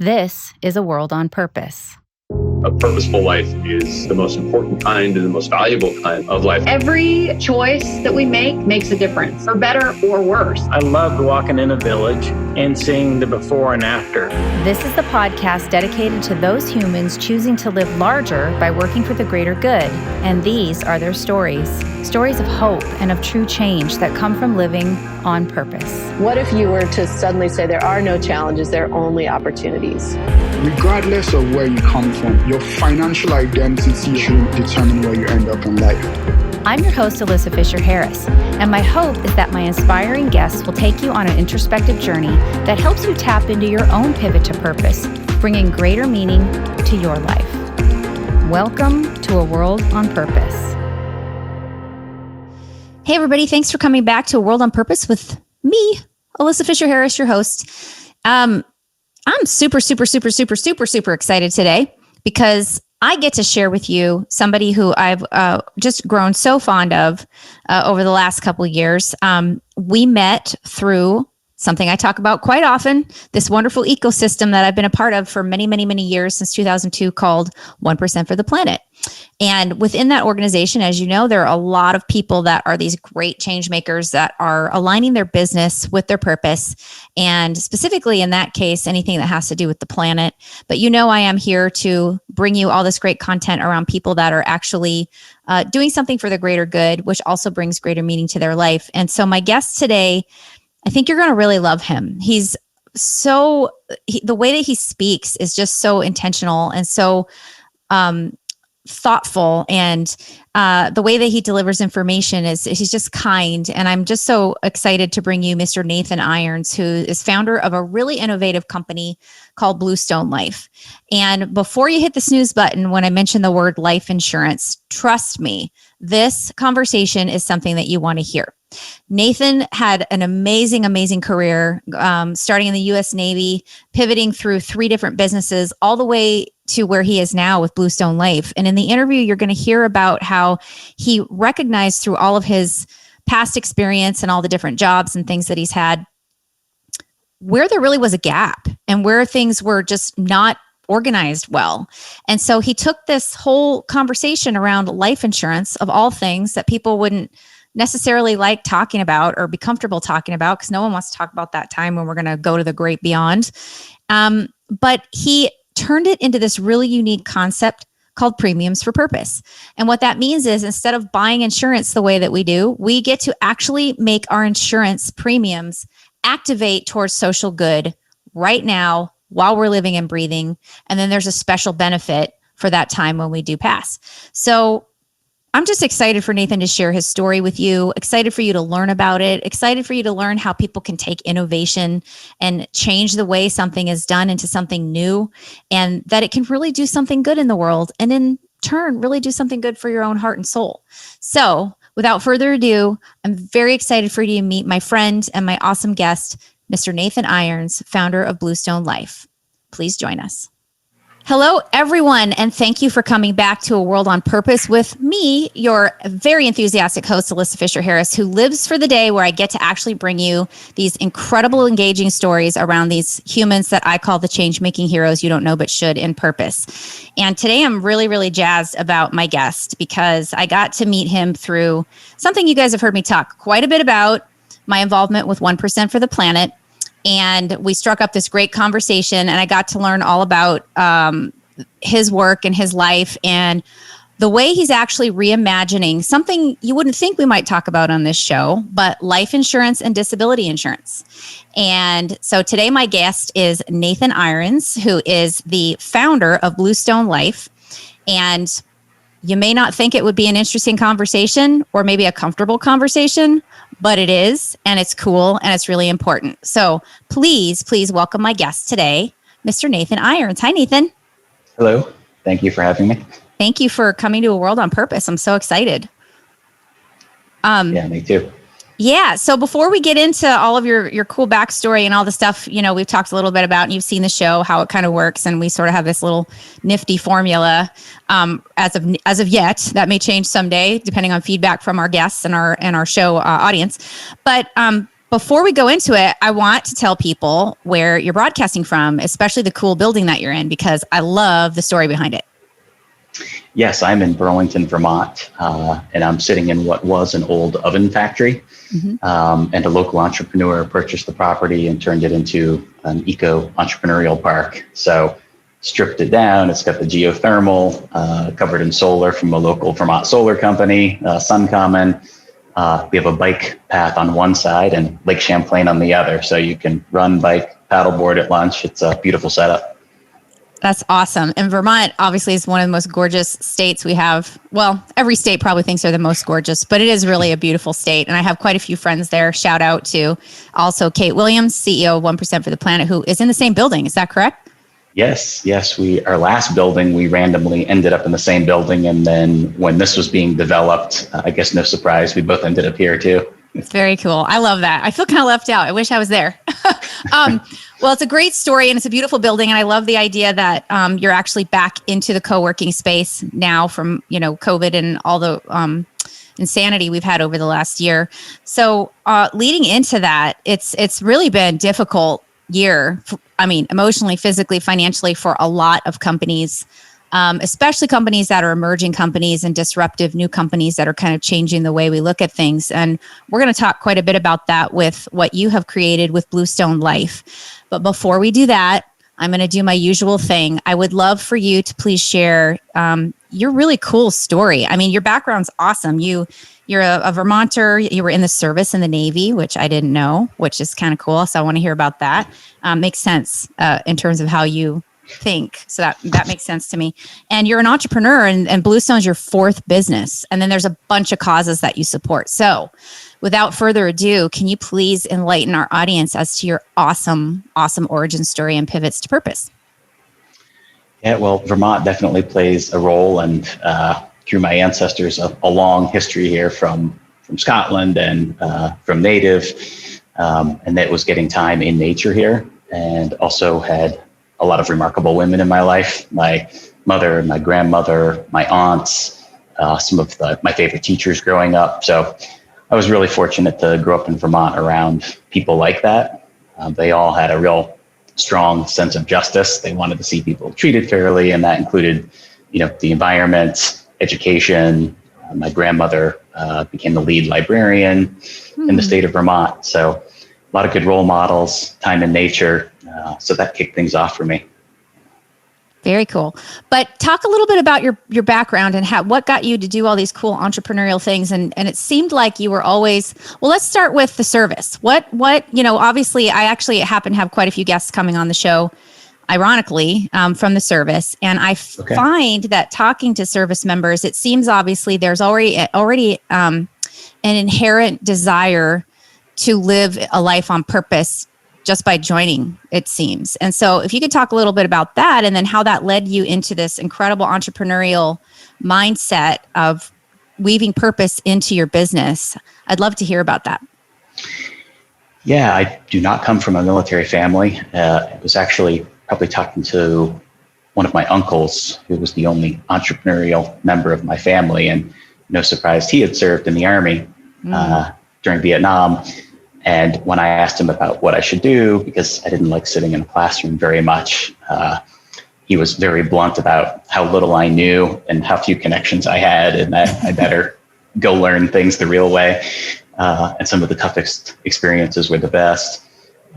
This is A World on Purpose. A purposeful life is the most important kind and the most valuable kind of life. Every choice that we make makes a difference, for better or worse. I loved walking in a village and seeing the before and after. This is the podcast dedicated to those humans choosing to live larger by working for the greater good. And these are their stories. Stories of hope and of true change that come from living on purpose. What if you were to suddenly say there are no challenges, there are only opportunities? Regardless of where you come from, your financial identity should determine where you end up in life. I'm your host, Alyssa Fisher-Harris, and my hope is that my inspiring guests will take you on an introspective journey that helps you tap into your own pivot to purpose, bringing greater meaning to your life. Welcome to A World on Purpose. Hey, everybody. Thanks for coming back to A World on Purpose with me, Alyssa Fisher-Harris, your host. I'm super excited today because I get to share with you somebody who I've just grown so fond of over the last couple of years. We met through something I talk about quite often, this wonderful ecosystem that I've been a part of for many years, since 2002, called 1% for the Planet. And within that organization, as you know, there are a lot of people that are these great change makers that are aligning their business with their purpose. And specifically in that case, anything that has to do with the planet. But you know, I am here to bring you all this great content around people that are actually doing something for the greater good, which also brings greater meaning to their life. And so my guest today, I think you're going to really love him. The way that he speaks is just so intentional and so thoughtful, and the way that he delivers information he's just kind. And I'm just so excited to bring you Mr. Nathan Irons, who is founder of a really innovative company called Bluestone Life. And before you hit the snooze button when I mention the word life insurance, trust me, this conversation is something that you want to hear. Nathan had an amazing career, starting in the U.S. Navy, pivoting through 3 different businesses, all the way to where he is now with Bluestone Life. And in the interview, you're going to hear about how he recognized through all of his past experience and all the different jobs and things that he's had, where there really was a gap and where things were just not organized well. And so he took this whole conversation around life insurance, of all things that people wouldn't necessarily like talking about or be comfortable talking about, because no one wants to talk about that time when we're going to go to the great beyond. But he turned it into this really unique concept called premiums for purpose. And what that means is, instead of buying insurance the way that we do, we get to actually make our insurance premiums activate towards social good right now while we're living and breathing. And then there's a special benefit for that time when we do pass. So I'm just excited for Nathan to share his story with you, excited for you to learn about it, excited for you to learn how people can take innovation and change the way something is done into something new, and that it can really do something good in the world, and in turn, really do something good for your own heart and soul. So without further ado, I'm very excited for you to meet my friend and my awesome guest, Mr. Nathan Irons, founder of Bluestone Life. Please join us. Hello, everyone, and thank you for coming back to A World on Purpose with me, your very enthusiastic host, Alyssa Fisher-Harris, who lives for the day where I get to actually bring you these incredible, engaging stories around these humans that I call the change-making heroes you don't know but should in purpose. And today I'm really jazzed about my guest, because I got to meet him through something you guys have heard me talk quite a bit about, my involvement with 1% for the Planet. And we struck up this great conversation, and I got to learn all about his work and his life, and the way he's actually reimagining something you wouldn't think we might talk about on this show, but life insurance and disability insurance. And so today my guest is Nathan Irons, who is the founder of Bluestone Life. And you may not think it would be an interesting conversation or maybe a comfortable conversation, but it is, and it's cool, and it's really important. So please welcome my guest today, Mr. Nathan Irons. Hi, Nathan. Hello. Thank you for having me. Thank you for coming to A World on Purpose. I'm so excited. Yeah, me too. Yeah. So before we get into all of your cool backstory and all the stuff, we've talked a little bit about, and you've seen the show, how it kind of works. And we sort of have this little nifty formula as of yet. That may change someday, depending on feedback from our guests and our show audience. But before we go into it, I want to tell people where you're broadcasting from, especially the cool building that you're in, because I love the story behind it. Yes, I'm in Burlington, Vermont, and I'm sitting in what was an old oven factory. And a local entrepreneur purchased the property and turned it into an eco-entrepreneurial park. So stripped it down. It's got the geothermal, covered in solar from a local Vermont solar company, Suncommon. We have a bike path on one side and Lake Champlain on the other. So you can run, bike, paddleboard at lunch. It's a beautiful setup. That's awesome. And Vermont obviously is one of the most gorgeous states we have. Well, every state probably thinks they're the most gorgeous, but it is really a beautiful state. And I have quite a few friends there. Shout out to also Kate Williams, CEO of 1% for the Planet, who is in the same building. Is that correct? Yes. Our last building, we randomly ended up in the same building. And then when this was being developed, I guess no surprise, we both ended up here too. It's very cool. I love that. I feel kind of left out. I wish I was there. Well, it's a great story and it's a beautiful building. And I love the idea that you're actually back into the co-working space now from, COVID and all the insanity we've had over the last year. So leading into that, it's really been a difficult year. Emotionally, physically, financially for a lot of companies. Especially companies that are emerging companies and disruptive new companies that are kind of changing the way we look at things. And we're going to talk quite a bit about that with what you have created with Bluestone Life. But before we do that, I'm going to do my usual thing. I would love for you to please share your really cool story. Your background's awesome. You're a Vermonter. You were in the service in the Navy, which I didn't know, which is kind of cool. So I want to hear about that. Makes sense in terms of how you think. So that makes sense to me. And you're an entrepreneur and Bluestone's your fourth business. And then there's a bunch of causes that you support. So without further ado, can you please enlighten our audience as to your awesome origin story and pivots to purpose? Yeah, well, Vermont definitely plays a role, and through my ancestors, a long history here from Scotland and from native, and that was getting time in nature here, and also had a lot of remarkable women in my life. My mother, my grandmother, my aunts, some of my favorite teachers growing up. So I was really fortunate to grow up in Vermont around people like that. They all had a real strong sense of justice. They wanted to see people treated fairly, and that included, the environment, education. My grandmother became the lead librarian in the state of Vermont. So a lot of good role models, time in nature. So that kicked things off for me. Very cool. But talk a little bit about your background and what got you to do all these cool entrepreneurial things. And it seemed like you were always, well, let's start with the service. What, obviously I actually happen to have quite a few guests coming on the show, ironically, from the service. And I find that talking to service members, it seems obviously there's already an inherent desire to live a life on purpose just by joining, it seems. And so if you could talk a little bit about that and then how that led you into this incredible entrepreneurial mindset of weaving purpose into your business, I'd love to hear about that. Yeah, I do not come from a military family. It was actually probably talking to one of my uncles, who was the only entrepreneurial member of my family. And no surprise, he had served in the Army during Vietnam. And when I asked him about what I should do, because I didn't like sitting in a classroom very much, he was very blunt about how little I knew and how few connections I had, and that I better go learn things the real way. And some of the toughest experiences were the best.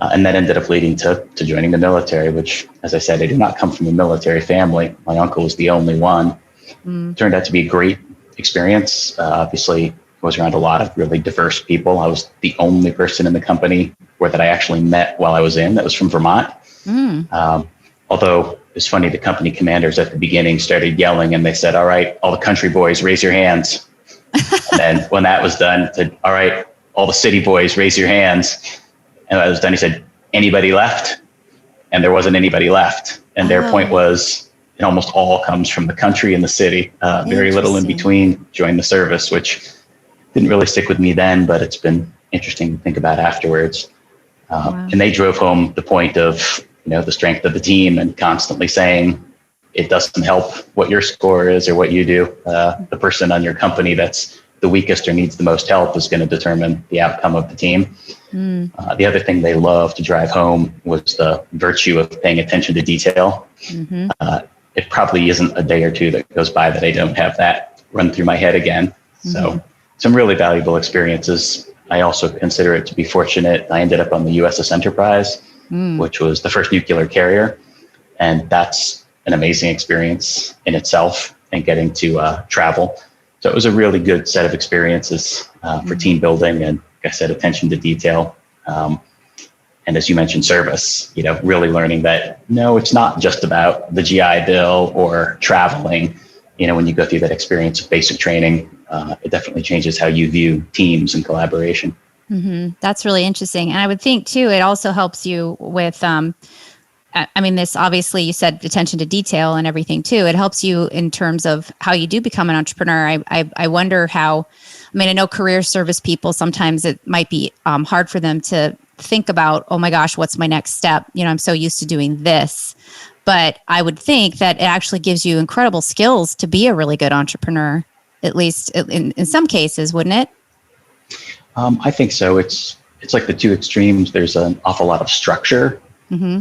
And that ended up leading to joining the military, which, as I said, I do not come from a military family. My uncle was the only one. Turned out to be a great experience. Obviously, I was around a lot of really diverse people. I was the only person in the company that I actually met while I was in that was from Vermont. Although it's funny, the company commanders at the beginning started yelling and they said, "All right, all the country boys, raise your hands." And then when that was done, said, "All right, all the city boys, raise your hands." And that was done, he said, "Anybody left?" And there wasn't anybody left. And their point was, it almost all comes from the country and the city. Very little in between. Joined the service, which didn't really stick with me then, but it's been interesting to think about afterwards. And they drove home the point of, the strength of the team and constantly saying, it doesn't help what your score is or what you do. The person on your company that's the weakest or needs the most help is going to determine the outcome of the team. The other thing they love to drive home was the virtue of paying attention to detail. It probably isn't a day or two that goes by that I don't have that run through my head again. So some really valuable experiences. I also consider it to be fortunate. I ended up on the USS Enterprise, which was the first nuclear carrier. And that's an amazing experience in itself, and getting to travel. So it was a really good set of experiences for team building and, like I said, attention to detail. And as you mentioned, service, really learning that, no, it's not just about the GI Bill or traveling. When you go through that experience of basic training, it definitely changes how you view teams and collaboration. That's really interesting. And I would think too, it also helps you with, this obviously you said attention to detail and everything too. It helps you in terms of how you do become an entrepreneur. I wonder how, I know career service people, sometimes it might be hard for them to think about, oh my gosh, what's my next step? I'm so used to doing this. But I would think that it actually gives you incredible skills to be a really good entrepreneur, at least in some cases, wouldn't it? I think so. It's like the two extremes. There's an awful lot of structure,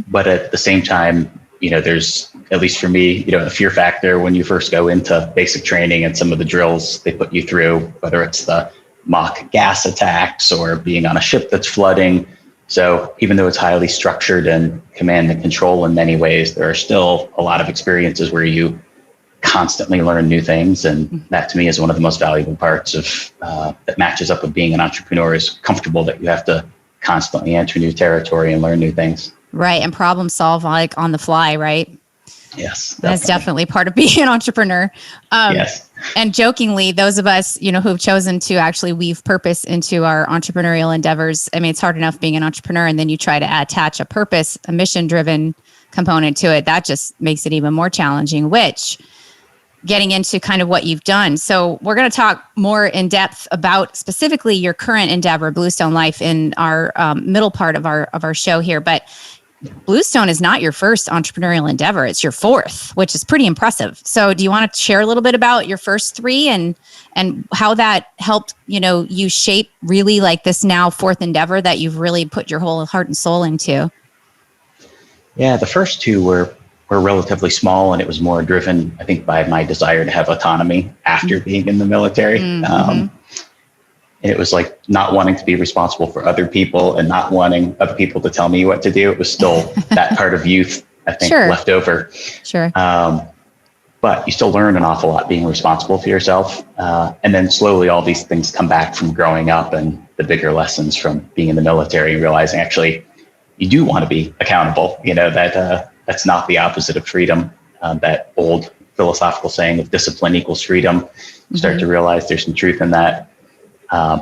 but at the same time, there's, at least for me, a fear factor when you first go into basic training and some of the drills they put you through, whether it's the mock gas attacks or being on a ship that's flooding. So even though it's highly structured and command and control in many ways, there are still a lot of experiences where you constantly learn new things. And that to me is one of the most valuable parts of that matches up with being an entrepreneur, is comfortable that you have to constantly enter new territory and learn new things. Right. And problem solve like on the fly, right? Yes. That's definitely part of being an entrepreneur. Yes. And jokingly, those of us, who've chosen to actually weave purpose into our entrepreneurial endeavors, it's hard enough being an entrepreneur, and then you try to attach a purpose, a mission-driven component to it. That just makes it even more challenging, which getting into kind of what you've done. So we're going to talk more in depth about specifically your current endeavor, Bluestone Life, in our middle part of our show here. But Bluestone is not your first entrepreneurial endeavor. It's your fourth, which is pretty impressive. So do you want to share a little bit about your first three and how that helped, you shape really like this now fourth endeavor that you've really put your whole heart and soul into? Yeah, the first two were relatively small, and it was more driven, I think, by my desire to have autonomy after being in the military. And it was like not wanting to be responsible for other people and not wanting other people to tell me what to do. It was still that part of youth, I think, left over. Sure. But you still learn an awful lot being responsible for yourself. And then slowly all these things come back from growing up and the bigger lessons from being in the military, and realizing actually you do want to be accountable, that's not the opposite of freedom. That old philosophical saying of discipline equals freedom. You start to realize there's some truth in that.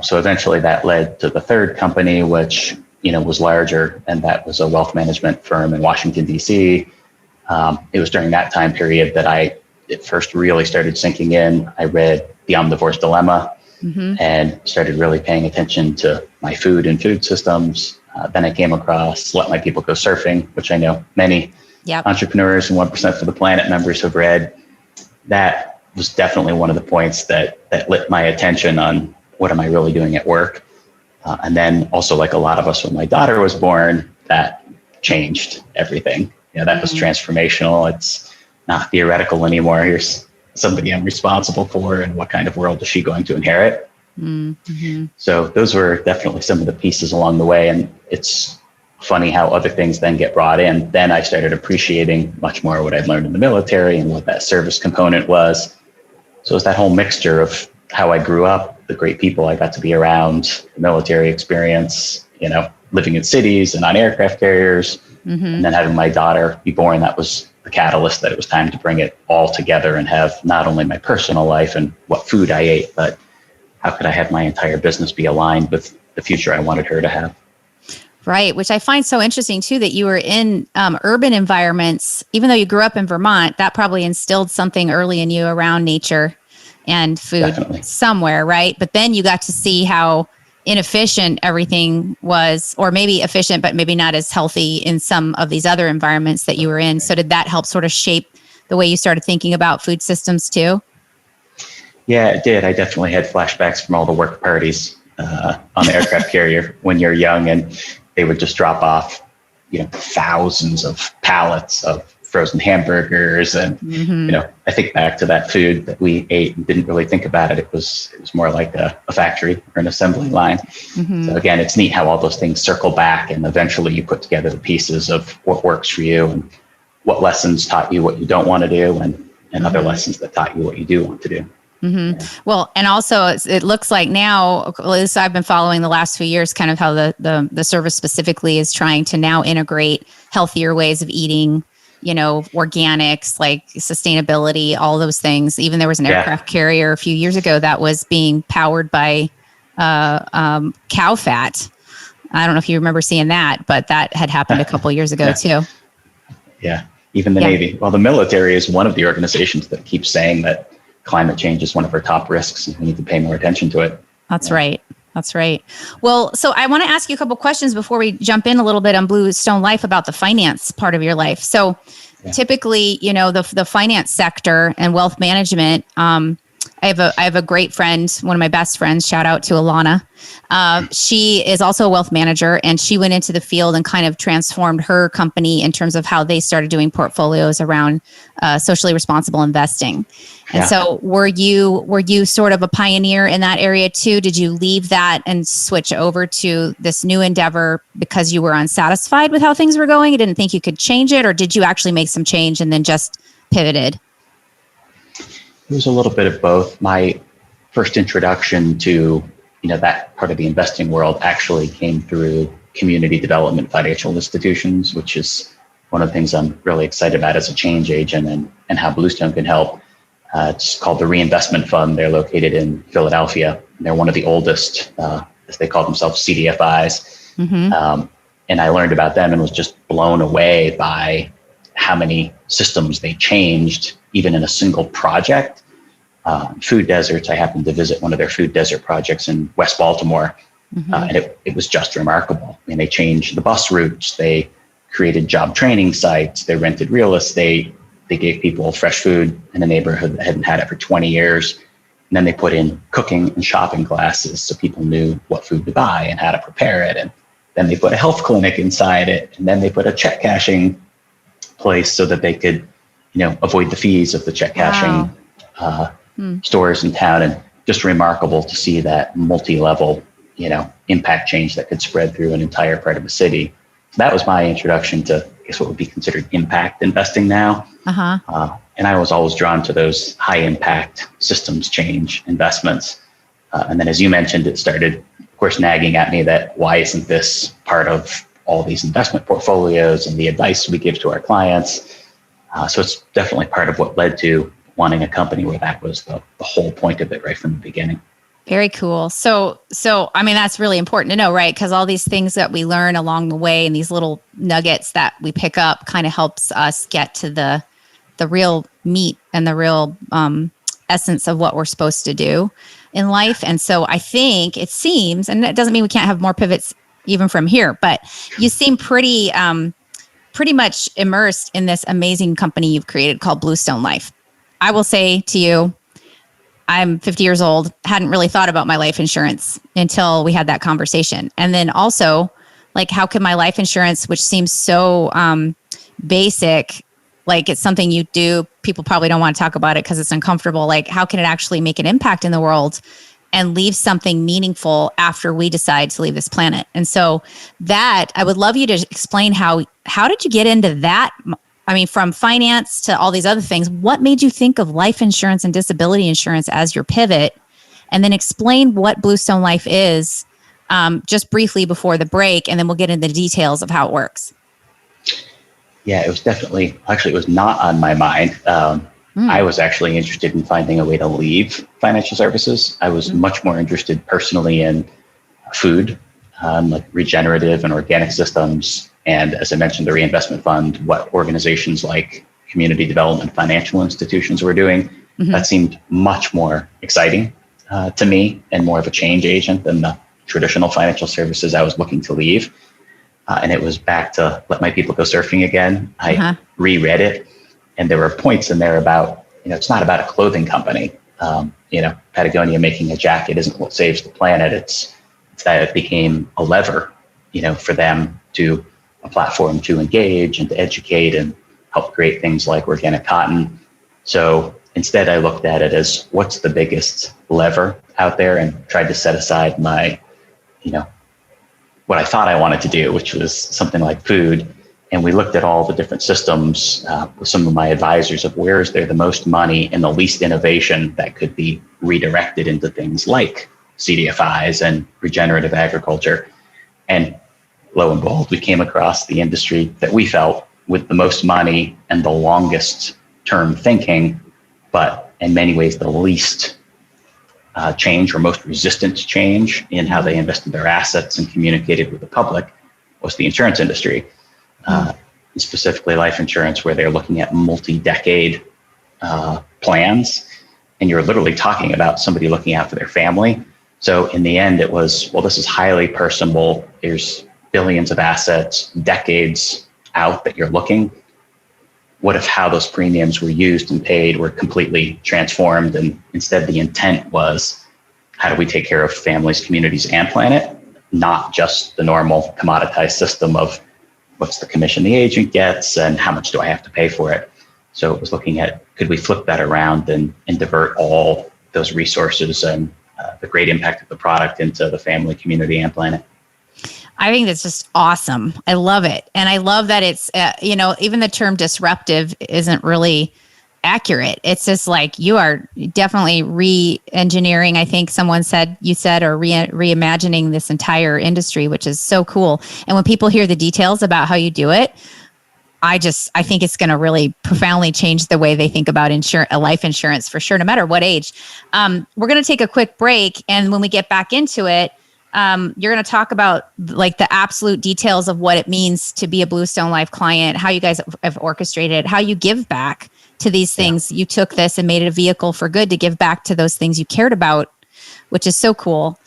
So eventually that led to the third company, which, was larger, and that was a wealth management firm in Washington, D.C. It was during that time period that it first really started sinking in. I read The Omnivore's Dilemma and started really paying attention to my food and food systems. Then I came across Let My People Go Surfing, which I know many entrepreneurs and 1% for the Planet members have read. That was definitely one of the points that lit my attention on what am I really doing at work. And then also, like a lot of us, when my daughter was born, that changed everything. That was transformational. It's not theoretical anymore. Here's somebody I'm responsible for, and what kind of world is she going to inherit? So those were definitely some of the pieces along the way. And it's funny how other things then get brought in. Then I started appreciating much more what I'd learned in the military and what that service component was. So it's that whole mixture of how I grew up, the great people I got to be around, the military experience, living in cities and on aircraft carriers, and then having my daughter be born. That was the catalyst that it was time to bring it all together and have not only my personal life and what food I ate, but how could I have my entire business be aligned with the future I wanted her to have? Right, which I find so interesting too, that you were in urban environments. Even though you grew up in Vermont, that probably instilled something early in you around nature and food somewhere, right? But then you got to see how inefficient everything was, or maybe efficient, but maybe not as healthy in some of these other environments that you were in. So did that help sort of shape the way you started thinking about food systems too? Yeah, it did. I definitely had flashbacks from all the work parties on the aircraft carrier when you're young, and they would just drop off, thousands of pallets of frozen hamburgers. And, I think back to that food that we ate and didn't really think about it. It was more like a factory or an assembly line. So again, it's neat how all those things circle back, and eventually you put together the pieces of what works for you and what lessons taught you what you don't want to do, and other lessons that taught you what you do want to do. Well, and also it looks like now, at least I've been following the last few years, kind of how the service specifically is trying to now integrate healthier ways of eating, organics, like sustainability, all those things. Even there was an aircraft carrier a few years ago that was being powered by cow fat. I don't know if you remember seeing that, but that had happened a couple of years ago too. Yeah, even the Navy. Well, the military is one of the organizations that keeps saying that climate change is one of our top risks, and we need to pay more attention to it. That's right. That's right. Well, so I want to ask you a couple questions before we jump in a little bit on Bluestone Life about the finance part of your life. So typically, the finance sector and wealth management, I have a great friend, one of my best friends, shout out to Alana. She is also a wealth manager, and she went into the field and kind of transformed her company in terms of how they started doing portfolios around socially responsible investing. And so were you sort of a pioneer in that area too? Did you leave that and switch over to this new endeavor because you were unsatisfied with how things were going? You didn't think you could change it, or did you actually make some change and then just pivoted? It was a little bit of both. My first introduction to, that part of the investing world actually came through community development financial institutions, which is one of the things I'm really excited about as a change agent and how Bluestone can help. It's called the Reinvestment Fund. They're located in Philadelphia. They're one of the oldest, as they call themselves, CDFIs. And I learned about them and was just blown away by how many systems they changed, even in a single project. Food deserts, I happened to visit one of their food desert projects in West Baltimore, and it was just remarkable. I mean, they changed the bus routes, they created job training sites, they rented real estate, they gave people fresh food in a neighborhood that hadn't had it for 20 years. And then they put in cooking and shopping classes so people knew what food to buy and how to prepare it. And then they put a health clinic inside it, and then they put a check cashing place so that they could, avoid the fees of the check cashing stores in town. And just remarkable to see that multi-level, impact change that could spread through an entire part of the city. So that was my introduction to, I guess, what would be considered impact investing now. And I was always drawn to those high impact systems change investments. And then, as you mentioned, it started, of course, nagging at me that why isn't this part of all these investment portfolios and the advice we give to our clients? So it's definitely part of what led to wanting a company where that was the whole point of it right from the beginning. Very cool. So I mean, that's really important to know, right? Because all these things that we learn along the way and these little nuggets that we pick up kind of helps us get to the real meat and the real essence of what we're supposed to do in life. And so I think it seems, and that doesn't mean we can't have more pivots even from here, but you seem pretty much immersed in this amazing company you've created called Bluestone Life. I will say to you, I'm 50 years old, hadn't really thought about my life insurance until we had that conversation. And then also, like, how can my life insurance, which seems so basic, like it's something you do, people probably don't want to talk about it because it's uncomfortable. Like, how can it actually make an impact in the world and leave something meaningful after we decide to leave this planet? And so that, I would love you to explain how did you get into that? I mean, from finance to all these other things, what made you think of life insurance and disability insurance as your pivot? And then explain what Bluestone Life is, just briefly before the break, and then we'll get into the details of how it works. Yeah, it was definitely, actually, it was not on my mind. I was actually interested in finding a way to leave financial services. I was much more interested personally in food, like regenerative and organic systems. And as I mentioned, the Reinvestment Fund, what organizations like community development financial institutions were doing, that seemed much more exciting to me and more of a change agent than the traditional financial services I was looking to leave. And it was back to Let My People Go Surfing Again. I reread it, and there were points in there about, it's not about a clothing company. Patagonia making a jacket isn't what saves the planet. It's that it became a lever, for them to a platform to engage and to educate and help create things like organic cotton. So instead, I looked at it as what's the biggest lever out there and tried to set aside my, what I thought I wanted to do, which was something like food. And we looked at all the different systems with some of my advisors of where is there the most money and the least innovation that could be redirected into things like CDFIs and regenerative agriculture. And lo and behold, we came across the industry that we felt with the most money and the longest term thinking, but in many ways the least change or most resistant to change in how they invested their assets and communicated with the public was the insurance industry. Specifically life insurance, where they're looking at multi-decade plans, and you're literally talking about somebody looking out for their family. So in the end, it was, well, this is highly personable. There's billions of assets, decades out that you're looking. What if how those premiums were used and paid were completely transformed? And instead, the intent was, how do we take care of families, communities, and planet? Not just the normal commoditized system of what's the commission the agent gets and how much do I have to pay for it? So it was looking at, could we flip that around and divert all those resources and the great impact of the product into the family, community, and planet? I think that's just awesome. I love it. And I love that it's, even the term disruptive isn't really accurate. It's just like you are definitely re-engineering. I think you said, or reimagining this entire industry, which is so cool. And when people hear the details about how you do it, I think it's going to really profoundly change the way they think about life insurance for sure, no matter what age. We're going to take a quick break. And when we get back into it, you're going to talk about like the absolute details of what it means to be a Bluestone Life client, how you guys have orchestrated it, how you give back to these things. You took this and made it a vehicle for good to give back to those things you cared about, which is so cool.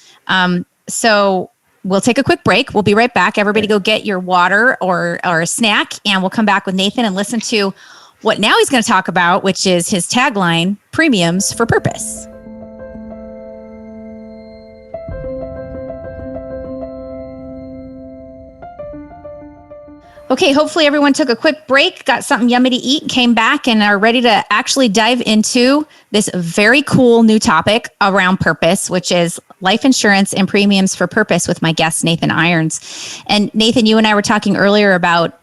So we'll take a quick break. We'll be right back. Everybody go get your water or a snack, and we'll come back with Nathan and listen to what now he's going to talk about, which is his tagline, Premiums for Purpose. Okay, hopefully everyone took a quick break, got something yummy to eat, came back, and are ready to actually dive into this very cool new topic around purpose, which is life insurance and premiums for purpose with my guest, Nathan Irons. And Nathan, you and I were talking earlier about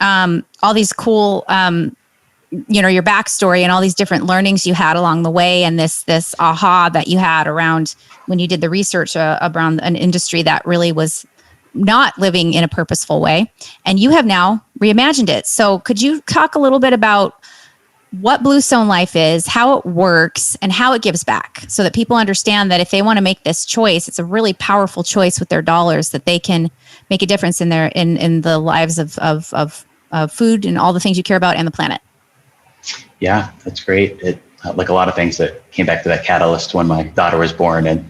all these cool, your backstory and all these different learnings you had along the way, and this aha that you had around when you did the research around an industry that really was not living in a purposeful way, and you have now reimagined it. So could you talk a little bit about what Bluestone Life is, how it works, and how it gives back, so that people understand that if they want to make this choice, it's a really powerful choice with their dollars, that they can make a difference in their in the lives of food and all the things you care about and the planet. Yeah, that's great. It like a lot of things that came back to that catalyst when my daughter was born, and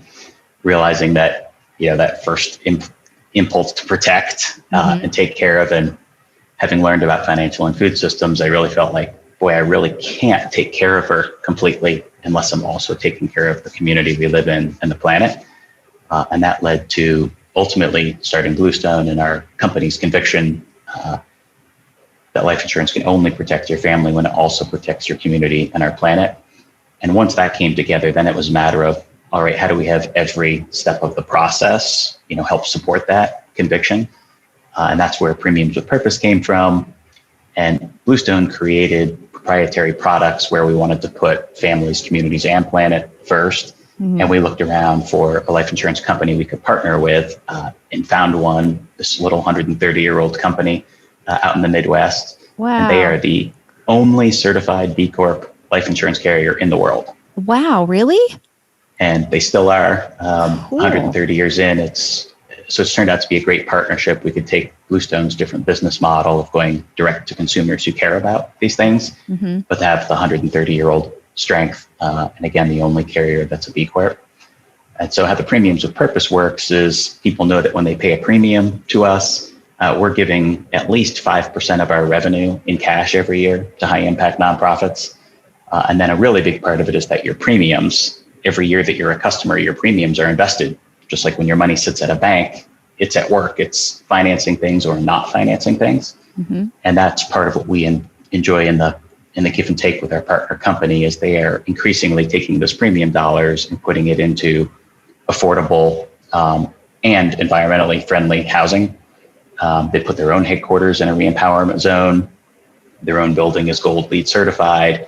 realizing that that first impulse to protect and take care of, and having learned about financial and food systems, I really felt like, boy, I really can't take care of her completely unless I'm also taking care of the community we live in and the planet. And that led to ultimately starting Bluestone and our company's conviction that life insurance can only protect your family when it also protects your community and our planet. And once that came together, then it was a matter of, all right, how do we have every step of the process, help support that conviction? And that's where Premiums with Purpose came from. And Bluestone created proprietary products where we wanted to put families, communities, and planet first. Mm-hmm. And we looked around for a life insurance company we could partner with and found one, this little 130-year-old company out in the Midwest. Wow. And they are the only certified B Corp life insurance carrier in the world. Wow, really? And they still are. Cool. 130 years in, it's turned out to be a great partnership. We could take Bluestone's different business model of going direct to consumers who care about these things, but to have the 130-year-old strength, and again, the only carrier that's a B Corp. And so how the Premiums with Purpose works is people know that when they pay a premium to us, we're giving at least 5% of our revenue in cash every year to high impact nonprofits. And then a really big part of it is that your premiums, every year that you're a customer, your premiums are invested. Just like when your money sits at a bank, it's at work, it's financing things or not financing things. Mm-hmm. And that's part of what we enjoy in the give and take with our partner company, is they are increasingly taking those premium dollars and putting it into affordable and environmentally friendly housing. They put their own headquarters in a re-empowerment zone. Their own building is Gold LEED certified.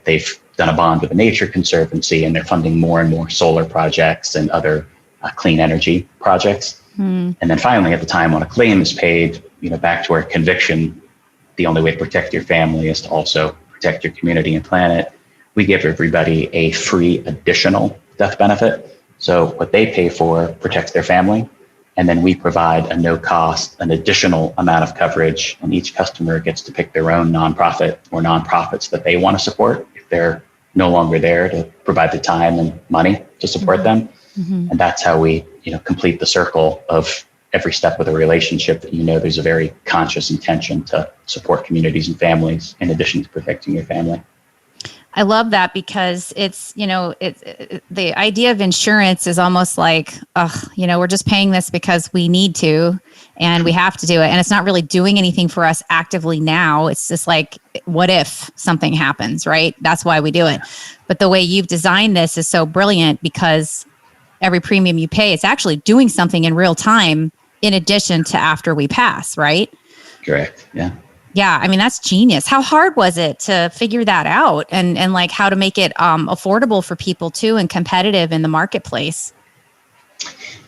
They've done a bond with the Nature Conservancy, and they're funding more and more solar projects and other clean energy projects. And then finally, at the time when a claim is paid, back to our conviction, the only way to protect your family is to also protect your community and planet. We give everybody a free additional death benefit. So what they pay for protects their family. And then we provide a no cost, an additional amount of coverage, and each customer gets to pick their own nonprofit or nonprofits that they want to support if they're no longer there to provide the time and money to support them. Mm-hmm. And that's how we, complete the circle of every step of the relationship, that there's a very conscious intention to support communities and families in addition to protecting your family. I love that, because it's, the idea of insurance is almost like, we're just paying this because we need to, and we have to do it. And it's not really doing anything for us actively now. It's just like, what if something happens, right? That's why we do it. But the way you've designed this is so brilliant, because every premium you pay, it's actually doing something in real time in addition to after we pass, right? Correct. Yeah. Yeah. I mean, that's genius. How hard was it to figure that out, and like how to make it affordable for people too, and competitive in the marketplace?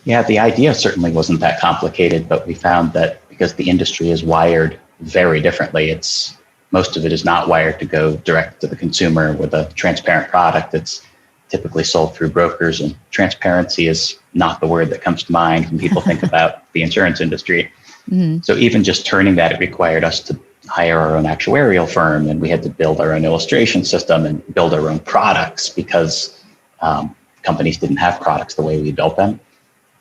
Yeah, the idea certainly wasn't that complicated, but we found that because the industry is wired very differently, most of it is not wired to go direct to the consumer with a transparent product. It's typically sold through brokers, and transparency is not the word that comes to mind when people think about the insurance industry. Mm-hmm. So even just turning that, it required us to hire our own actuarial firm, and we had to build our own illustration system and build our own products, because companies didn't have products the way we built them.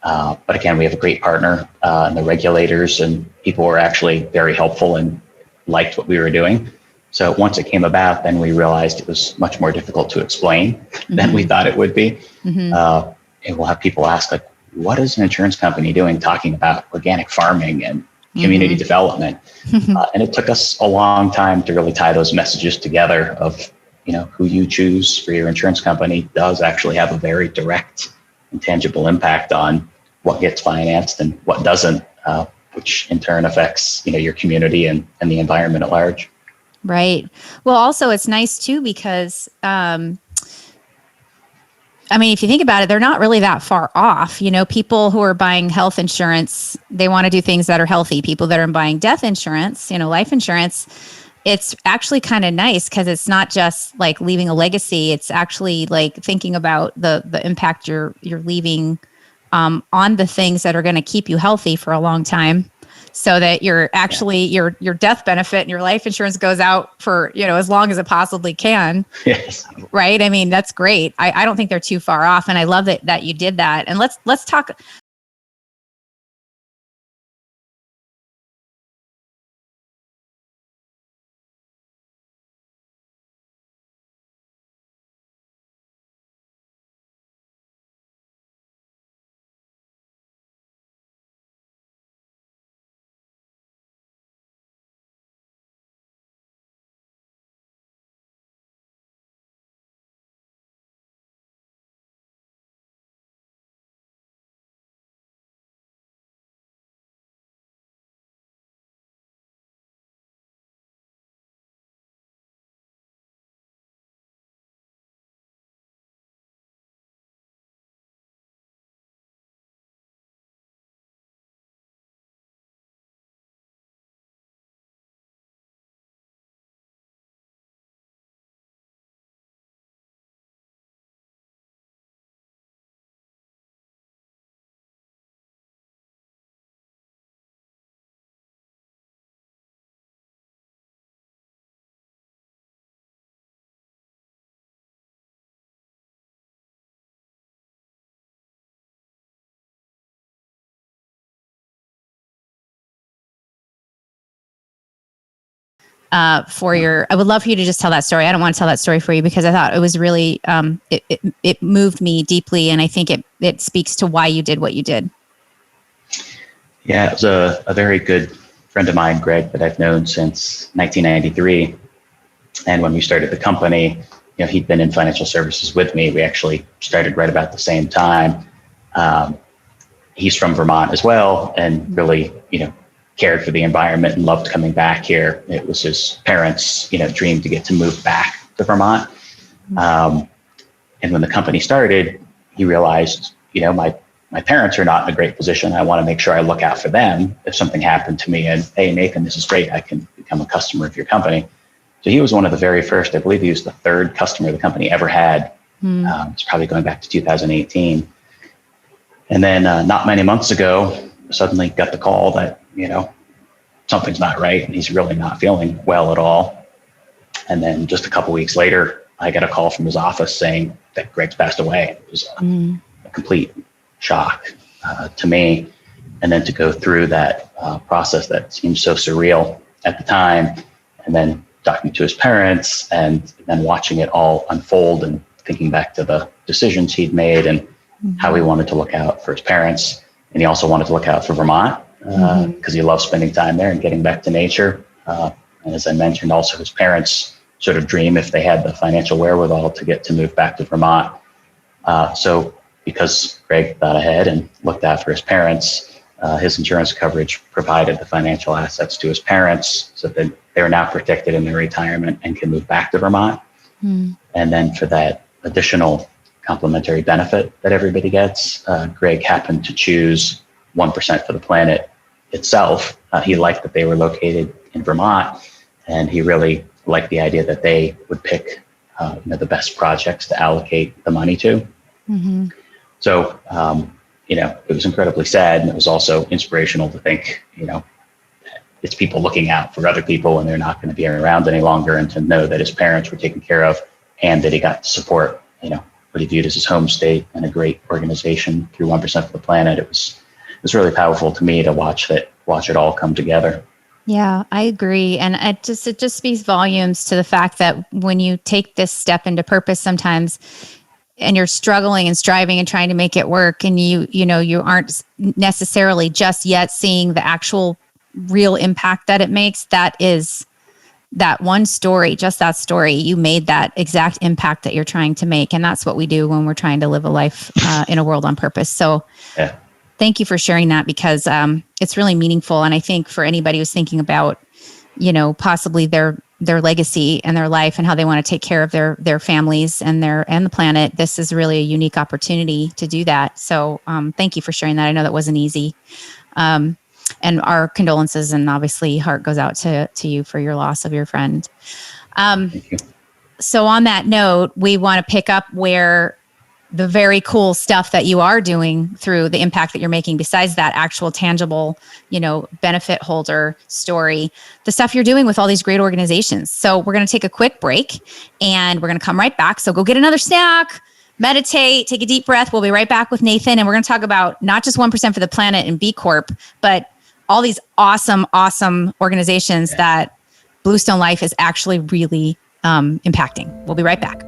But again, we have a great partner, and the regulators and people were actually very helpful and liked what we were doing. So once it came about, then we realized it was much more difficult to explain mm-hmm. than we thought it would be. Mm-hmm. And we'll have people ask, like, what is an insurance company doing talking about organic farming and community mm-hmm. development? And it took us a long time to really tie those messages together of, who you choose for your insurance company does actually have a very direct and tangible impact on what gets financed and what doesn't, which in turn affects, your community and the environment at large. Right. Well, also it's nice too, because, if you think about it, they're not really that far off. People who are buying health insurance, they want to do things that are healthy. People that are buying death insurance, life insurance, it's actually kind of nice, because it's not just like leaving a legacy. It's actually like thinking about the impact you're leaving on the things that are going to keep you healthy for a long time, so that you're actually your death benefit and your life insurance goes out for, as long as it possibly can. Yes. Right. That's great. I don't think they're too far off. And I love that you did that. And let's talk for your, I would love for you to just tell that story. I don't want to tell that story for you because I thought it was really, it moved me deeply. And I think it speaks to why you did what you did. Yeah, it was a very good friend of mine, Greg, that I've known since 1993. And when we started the company, he'd been in financial services with me. We actually started right about the same time. He's from Vermont as well, and really, cared for the environment and loved coming back here. It was his parents, dream to get to move back to Vermont. And when the company started, he realized, my parents are not in a great position. I want to make sure I look out for them if something happened to me. And hey, Nathan, this is great. I can become a customer of your company. So he was one of the very first. I believe he was the third customer the company ever had. It's probably going back to 2018. And then not many months ago, suddenly got the call that, something's not right. And he's really not feeling well at all. And then just a couple of weeks later, I got a call from his office saying that Greg's passed away. It was a complete shock to me. And then to go through that process that seemed so surreal at the time, and then talking to his parents and then watching it all unfold and thinking back to the decisions he'd made and how he wanted to look out for his parents. And he also wanted to look out for Vermont because he loved spending time there and getting back to nature. And as I mentioned, also his parents sort of dream, if they had the financial wherewithal, to get to move back to Vermont. So because Greg thought ahead and looked out for his parents, his insurance coverage provided the financial assets to his parents so that they're now protected in their retirement and can move back to Vermont. And then for that additional complementary benefit that everybody gets, Greg happened to choose 1% for the planet itself. He liked that they were located in Vermont, and he really liked the idea that they would pick the best projects to allocate the money to. So, it was incredibly sad, and it was also inspirational to think, it's people looking out for other people and they're not going to be around any longer, and to know that his parents were taken care of and that he got to support, what he viewed as his home state and a great organization through 1% for the planet. It was really powerful to me to watch it all come together. Yeah, I agree. And it just speaks volumes to the fact that when you take this step into purpose sometimes, and you're struggling and striving and trying to make it work, and you aren't necessarily just yet seeing the actual real impact that it makes, that is that one story, just that story, you made that exact impact that you're trying to make. And that's what we do when we're trying to live a life in a world on purpose. So thank you for sharing that, because it's really meaningful. And I think for anybody who's thinking about, possibly their legacy and their life and how they want to take care of their families and the planet, this is really a unique opportunity to do that. So thank you for sharing that. I know that wasn't easy. And our condolences, and obviously heart goes out to you for your loss of your friend. Thank you. So on that note, we want to pick up where the very cool stuff that you are doing through the impact that you're making, besides that actual tangible, benefit holder story, the stuff you're doing with all these great organizations. So we're going to take a quick break and we're going to come right back. So go get another snack, meditate, take a deep breath. We'll be right back with Nathan. And we're going to talk about not just 1% for the planet and B Corp, but all these awesome organizations that Bluestone Life is actually really impacting. We'll be right back.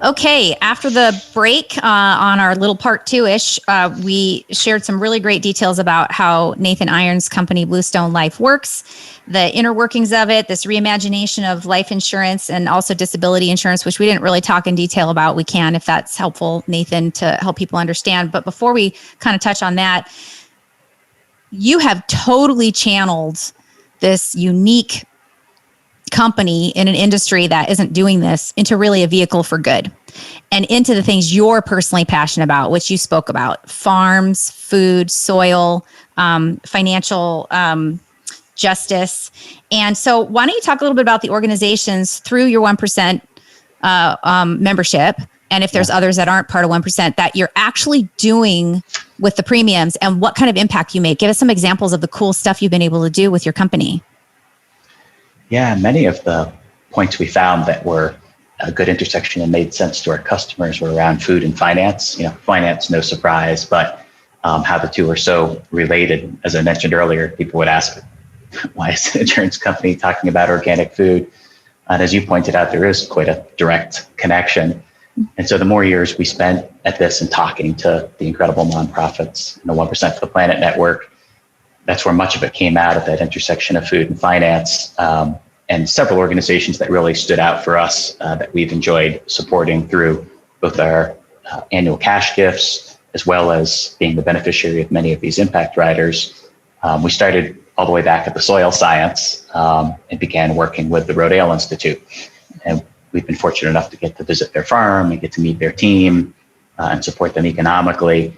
Okay, after the break on our little part 2-ish, we shared some really great details about how Nathan Irons' company, Bluestone Life, works, the inner workings of it, this reimagination of life insurance and also disability insurance, which we didn't really talk in detail about. We can, if that's helpful, Nathan, to help people understand. But before we kind of touch on that, you have totally channeled this unique company in an industry that isn't doing this into really a vehicle for good, and into the things you're personally passionate about, which you spoke about: farms, food, soil, financial justice. And so why don't you talk a little bit about the organizations through your 1% membership, and if there's others that aren't part of 1% that you're actually doing with the premiums, and what kind of impact you make? Give us some examples of the cool stuff you've been able to do with your company. Yeah, many of the points we found that were a good intersection and made sense to our customers were around food and finance. Finance, no surprise, but how the two are so related. As I mentioned earlier, people would ask, why is an insurance company talking about organic food? And as you pointed out, there is quite a direct connection. And so the more years we spent at this and talking to the incredible nonprofits and the 1% for the Planet Network, that's where much of it came out of that intersection of food and finance, and several organizations that really stood out for us that we've enjoyed supporting through both our annual cash gifts, as well as being the beneficiary of many of these impact riders. We started all the way back at the soil science and began working with the Rodale Institute. And we've been fortunate enough to get to visit their farm and get to meet their team and support them economically.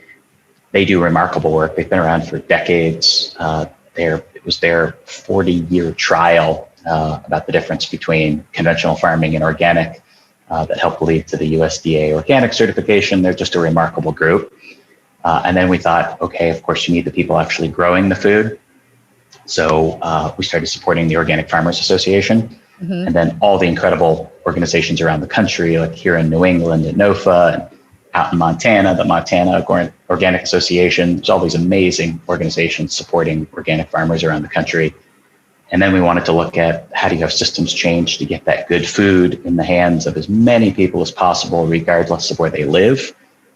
They do remarkable work. They've been around for decades. It was their 40-year trial about the difference between conventional farming and organic that helped lead to the USDA organic certification. They're just a remarkable group. And then we thought, okay, of course, you need the people actually growing the food. So we started supporting the Organic Farmers Association, and then all the incredible organizations around the country, like here in New England at NOFA, and out in Montana, the Montana Organic Association. There's all these amazing organizations supporting organic farmers around the country. And then we wanted to look at how do you have systems change to get that good food in the hands of as many people as possible, regardless of where they live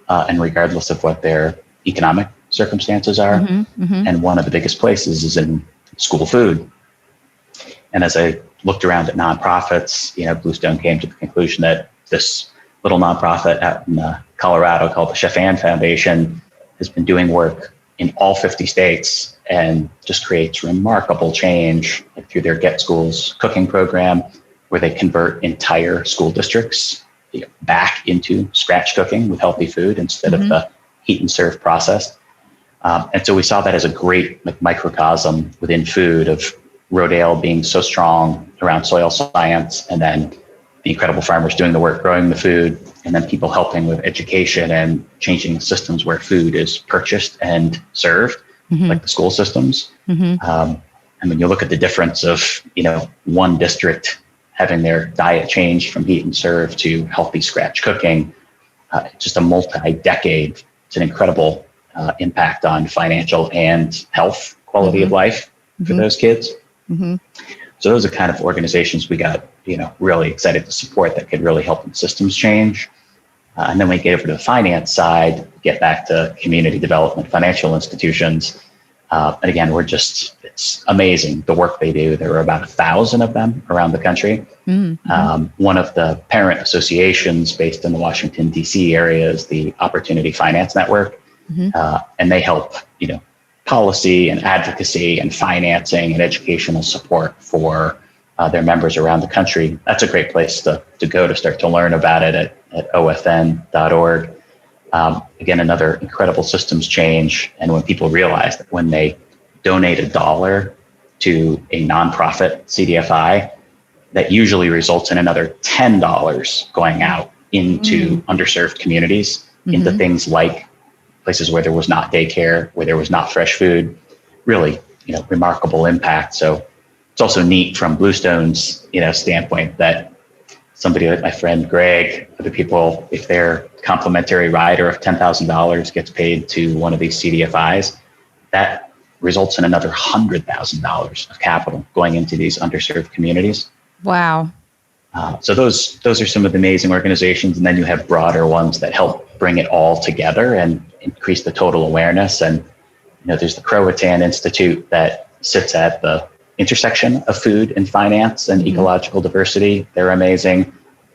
and regardless of what their economic circumstances are. And one of the biggest places is in school food. And as I looked around at nonprofits, Bluestone came to the conclusion that this little nonprofit out in Colorado called the Chef Ann Foundation has been doing work in all 50 states and just creates remarkable change through their Get Schools cooking program, where they convert entire school districts back into scratch cooking with healthy food instead of the heat and serve process. And so we saw that as a great microcosm within food of Rodale being so strong around soil science, and then the incredible farmers doing the work, growing the food, and then people helping with education and changing systems where food is purchased and served, like the school systems. And when you look at the difference of, one district having their diet changed from heat and serve to healthy scratch cooking, just a multi-decade, it's an incredible impact on financial and health quality of life for those kids. So those are kind of organizations we got, really excited to support that could really help in systems change. And then we get over to the finance side, get back to community development, financial institutions. And again, it's amazing the work they do. There are about 1,000 of them around the country. One of the parent associations based in the Washington, D.C. area is the Opportunity Finance Network. And they help, policy and advocacy and financing and educational support for their members around the country. That's a great place to go to start to learn about it at ofn.org. Again, another incredible systems change. And when people realize that when they donate $1 to a nonprofit CDFI, that usually results in another $10 going out into underserved communities, into things like places where there was not daycare, where there was not fresh food, really, remarkable impact. So it's also neat from Bluestone's, standpoint that somebody like my friend Greg, other people, if their complimentary rider of $10,000 gets paid to one of these CDFIs, that results in another $100,000 of capital going into these underserved communities. Wow. So those are some of the amazing organizations. And then you have broader ones that help bring it all together and increase the total awareness. And, there's the Croatan Institute that sits at the intersection of food and finance and ecological diversity. They're amazing.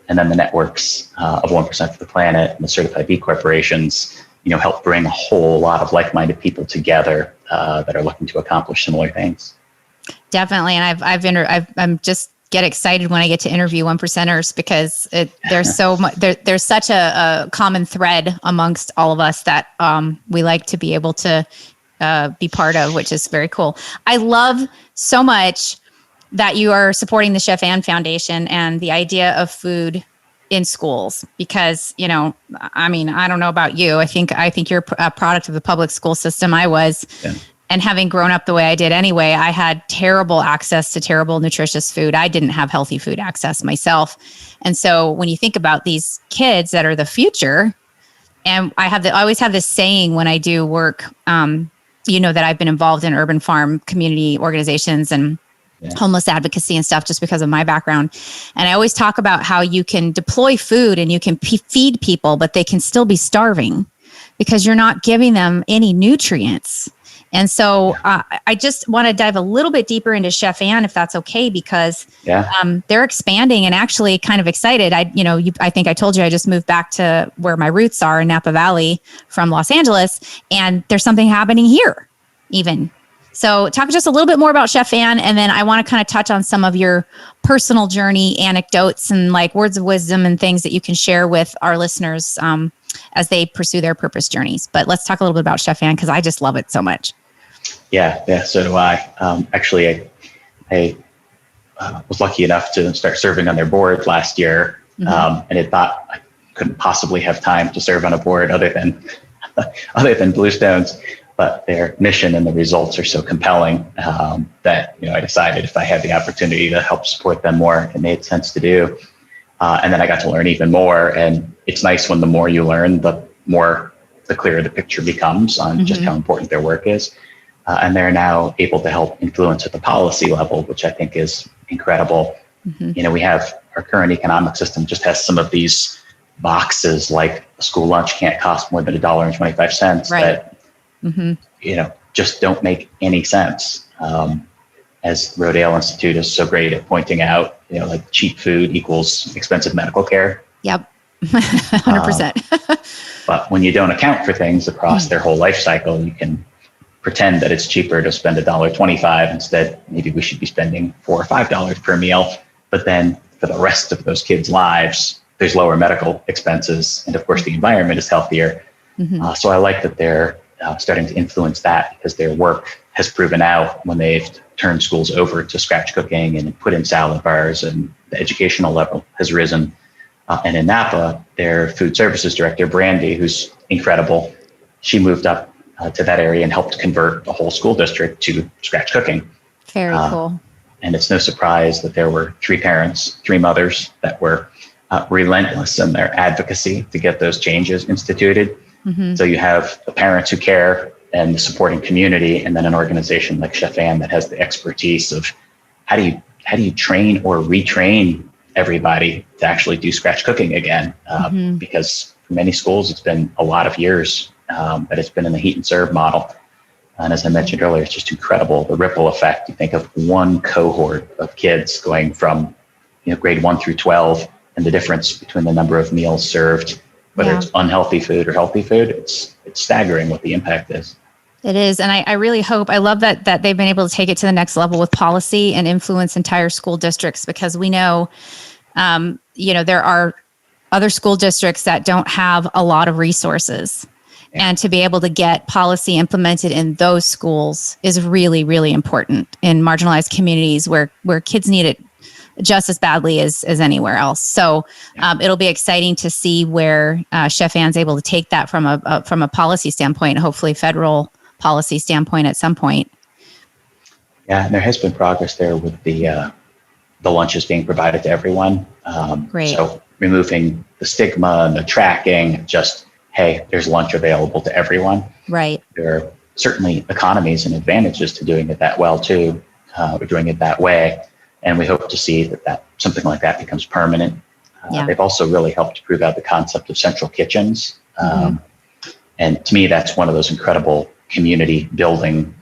And then the networks of 1% for the Planet and the Certified B Corporations, help bring a whole lot of like-minded people together that are looking to accomplish similar things. Definitely. And I'm just get excited when I get to interview 1%ers because there's so much, there's such a common thread amongst all of us that we like to be able to be part of, which is very cool. I love so much that you are supporting the Chef Ann Foundation and the idea of food in schools, because, I don't know about you. I think you're a product of the public school system. I was. Yeah. And having grown up the way I did anyway, I had terrible access to terrible nutritious food. I didn't have healthy food access myself. And so when you think about these kids that are the future, And I always have this saying when I do work, that I've been involved in urban farm community organizations and homeless advocacy and stuff just because of my background. And I always talk about how you can deploy food and you can feed people, but they can still be starving because you're not giving them any nutrients. And so I just want to dive a little bit deeper into Chef Ann, if that's okay, because they're expanding and actually kind of excited. I think I told you I just moved back to where my roots are in Napa Valley from Los Angeles, and there's something happening here even. So talk just a little bit more about Chef Ann, and then I want to kind of touch on some of your personal journey anecdotes and like words of wisdom and things that you can share with our listeners as they pursue their purpose journeys. But let's talk a little bit about Chef Ann because I just love it so much. Yeah, so do I. Actually, I was lucky enough to start serving on their board last year, and I thought I couldn't possibly have time to serve on a board other than Bluestone's. But their mission and the results are so compelling that I decided if I had the opportunity to help support them more, it made sense to do. And then I got to learn even more. And it's nice when the more you learn, the clearer the picture becomes on just how important their work is. And they're now able to help influence at the policy level, which I think is incredible. We have our current economic system just has some of these boxes like a school lunch can't cost more than $1.25 that just don't make any sense. As Rodale Institute is so great at pointing out, like cheap food equals expensive medical care. Yep. 100%. But when you don't account for things across their whole life cycle, you can pretend that it's cheaper to spend $1.25. Instead, maybe we should be spending $4 or $5 per meal. But then for the rest of those kids' lives, there's lower medical expenses. And of course, the environment is healthier. So I like that they're starting to influence that because their work has proven out when they've turned schools over to scratch cooking and put in salad bars, and the educational level has risen. And in Napa, their food services director, Brandy, who's incredible, she moved up to that area and helped convert the whole school district to scratch cooking. Very cool. And it's no surprise that there were three mothers that were relentless in their advocacy to get those changes instituted. So you have the parents who care and the supporting community, and then an organization like Chef Ann that has the expertise of how do you train or retrain everybody to actually do scratch cooking again? Because for many schools, it's been a lot of years that it's been in the heat and serve model. And as I mentioned earlier, it's just incredible, the ripple effect. You think of one cohort of kids going from grade 1 through 12, and the difference between the number of meals served, whether it's unhealthy food or healthy food, it's staggering what the impact is. It is. And I really hope, I love that they've been able to take it to the next level with policy and influence entire school districts, because we know, there are other school districts that don't have a lot of resources. And to be able to get policy implemented in those schools is really, really important in marginalized communities where kids need it just as badly as anywhere else. So it'll be exciting to see where Chef Ann's able to take that from a policy standpoint, hopefully federal policy standpoint at some point. Yeah, and there has been progress there with the lunches being provided to everyone. Great. So removing the stigma and the tracking, just, hey, there's lunch available to everyone. Right. There are certainly economies and advantages to doing it that well too, or doing it that way. And we hope to see that something like that becomes permanent. They've also really helped to prove out the concept of central kitchens. And to me, that's one of those incredible community building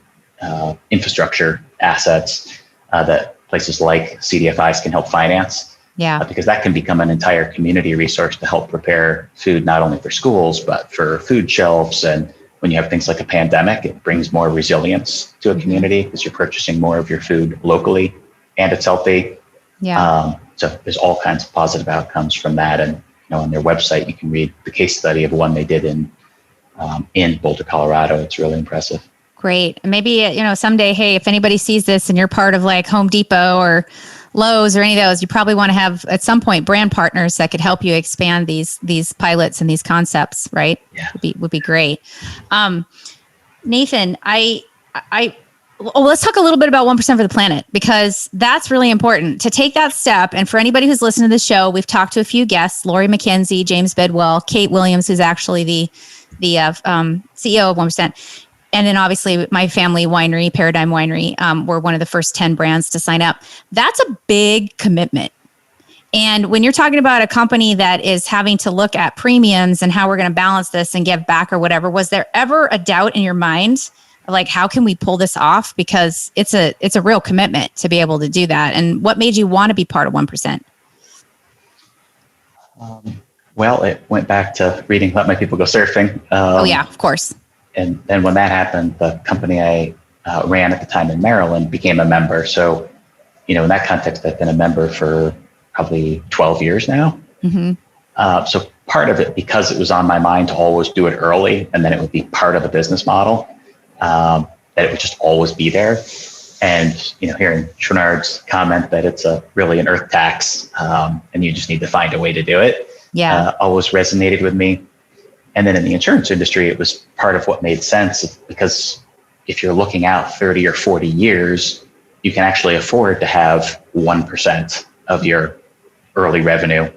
infrastructure assets that places like CDFIs can help finance. Because that can become an entire community resource to help prepare food, not only for schools, but for food shelves. And when you have things like a pandemic, it brings more resilience to a community because you're purchasing more of your food locally. And it's healthy. So there's all kinds of positive outcomes from that. And on their website, you can read the case study of one they did in Boulder, Colorado. It's really impressive. Great. Maybe, someday, hey, if anybody sees this and you're part of like Home Depot or Lowe's or any of those, you probably want to have at some point brand partners that could help you expand these pilots and these concepts, right? Would be great. Nathan, I Well, let's talk a little bit about 1% for the planet, because that's really important to take that step. And for anybody who's listened to the show, we've talked to a few guests, Lori McKenzie, James Bidwell, Kate Williams, who's actually the CEO of 1%. And then obviously my family winery, Paradigm Winery, were one of the first 10 brands to sign up. That's a big commitment. And when you're talking about a company that is having to look at premiums and how we're going to balance this and give back or whatever, was there ever a doubt in your mind? Like, how can we pull this off? Because it's a real commitment to be able to do that. And what made you want to be part of 1%? Well, it went back to reading Let My People Go Surfing. Oh, yeah, of course. And then when that happened, the company I ran at the time in Maryland became a member. So, in that context, I've been a member for probably 12 years now. Mm-hmm. So part of it, because it was on my mind to always do it early, and then it would be part of the business model, that it would just always be there. And, hearing Shrunard's comment that it's really an earth tax, and you just need to find a way to do it, always resonated with me. And then in the insurance industry, it was part of what made sense, because if you're looking out 30 or 40 years, you can actually afford to have 1% of your early revenue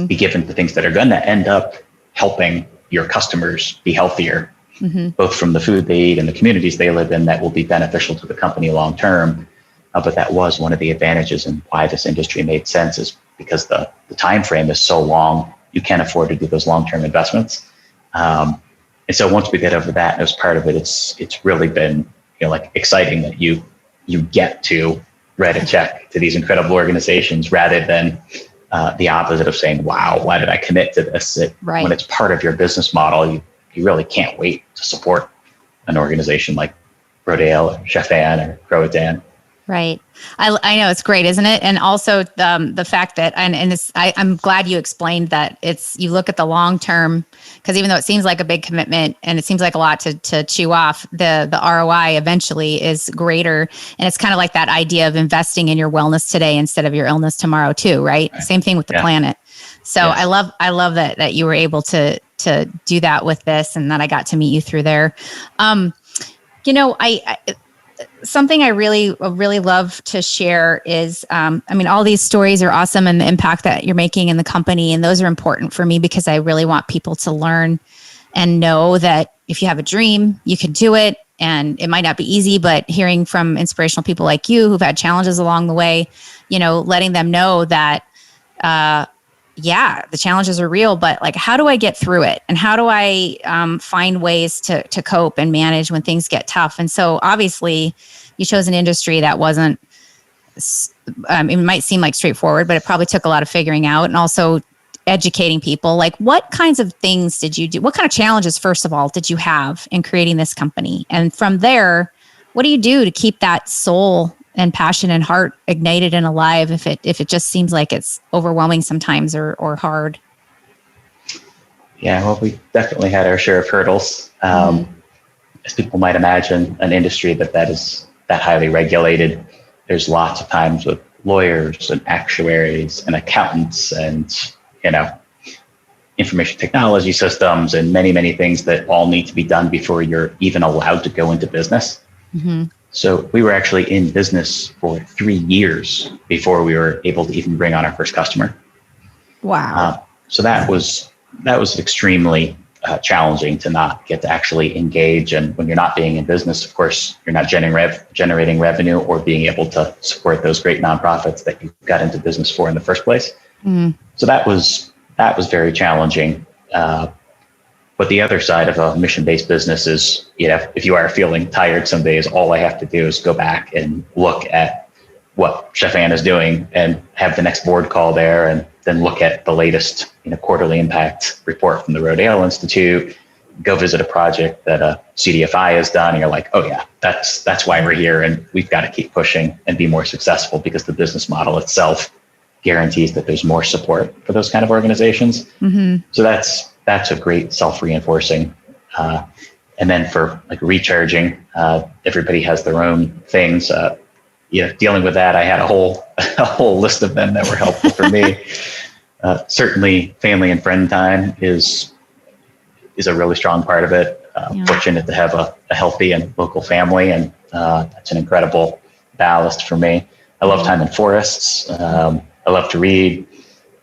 be given to things that are going to end up helping your customers be healthier, both from the food they eat and the communities they live in, that will be beneficial to the company long term. But that was one of the advantages and why this industry made sense, is because the time frame is so long, you can't afford to do those long-term investments. And so once we get over that, and as part of it, it's really been exciting that you get to write a check to these incredible organizations, rather than the opposite of saying, wow, why did I commit to this? When it's part of your business model, you really can't wait to support an organization like Rodale or Chef Ann or Croatan. Right. I know, it's great, isn't it? And also the fact that, I'm glad you explained that you look at the long term, because even though it seems like a big commitment and it seems like a lot to chew off, the ROI eventually is greater. And it's kind of like that idea of investing in your wellness today instead of your illness tomorrow too, right? Same thing with the planet. So yes. I love that you were able to do that with this, and that I got to meet you through there. Something I really love to share is, all these stories are awesome, and the impact that you're making in the company. And those are important for me, because I really want people to learn and know that if you have a dream, you can do it. And it might not be easy, but hearing from inspirational people like you who've had challenges along the way, letting them know that, the challenges are real, but like, how do I get through it? And how do I find ways to cope and manage when things get tough? And so obviously you chose an industry that wasn't, it might seem like straightforward, but it probably took a lot of figuring out, and also educating people. Like, what kinds of things did you do? What kind of challenges, first of all, did you have in creating this company? And from there, what do you do to keep that soul and passion and heart ignited and alive if it just seems like it's overwhelming sometimes or hard? Yeah, well, we definitely had our share of hurdles. As people might imagine, an industry that is that highly regulated, there's lots of times with lawyers and actuaries and accountants and information technology systems and many, many things that all need to be done before you're even allowed to go into business. So we were actually in business for 3 years before we were able to even bring on our first customer. Wow. So that was extremely challenging to not get to actually engage. And when you're not being in business, of course, you're not generating revenue or being able to support those great nonprofits that you got into business for in the first place. So that was very challenging. But the other side of a mission-based business is, if you are feeling tired some days, all I have to do is go back and look at what Chef Ann is doing and have the next board call there, and then look at the latest quarterly impact report from the Rodale Institute, go visit a project that a CDFI has done, and you're like, oh yeah, that's why we're here, and we've got to keep pushing and be more successful, because the business model itself guarantees that there's more support for those kind of organizations. So that's a great self-reinforcing. And then for like recharging, everybody has their own things. Dealing with that, I had a whole list of them that were helpful for me. Certainly family and friend time is a really strong part of it. Fortunate to have a healthy and local family, and That's an incredible ballast for me. I love time in forests. I love to read.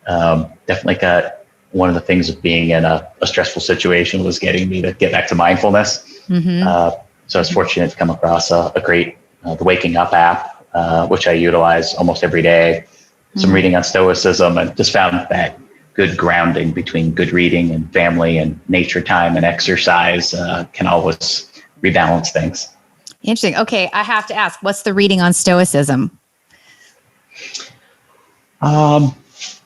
Definitely got one of the things of being in a stressful situation was getting me to get back to mindfulness. So I was fortunate to come across a great, the Waking Up app, which I utilize almost every day. Some reading on stoicism, and just found that good grounding between good reading and family and nature time and exercise can always rebalance things. Interesting. Okay, I have to ask, what's the reading on stoicism? I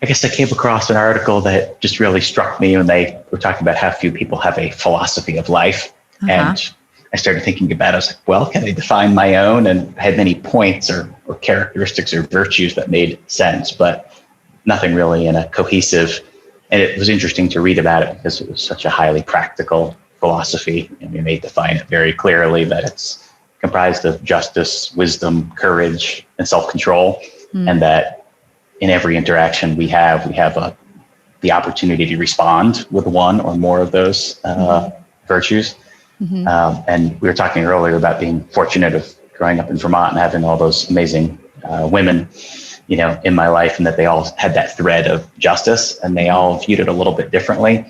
guess I came across an article that just really struck me when they were talking about how few people have a philosophy of life. And I started thinking about it. I was like, well, can I define my own? And I had many points or characteristics or virtues that made sense, but nothing really in a cohesive. And it was interesting to read about it because it was such a highly practical philosophy. And they define it very clearly that it's comprised of justice, wisdom, courage, and self-control. And that in every interaction we have the opportunity to respond with one or more of those virtues. And we were talking earlier about being fortunate of growing up in Vermont and having all those amazing women, in my life, and that they all had that thread of justice and they all viewed it a little bit differently.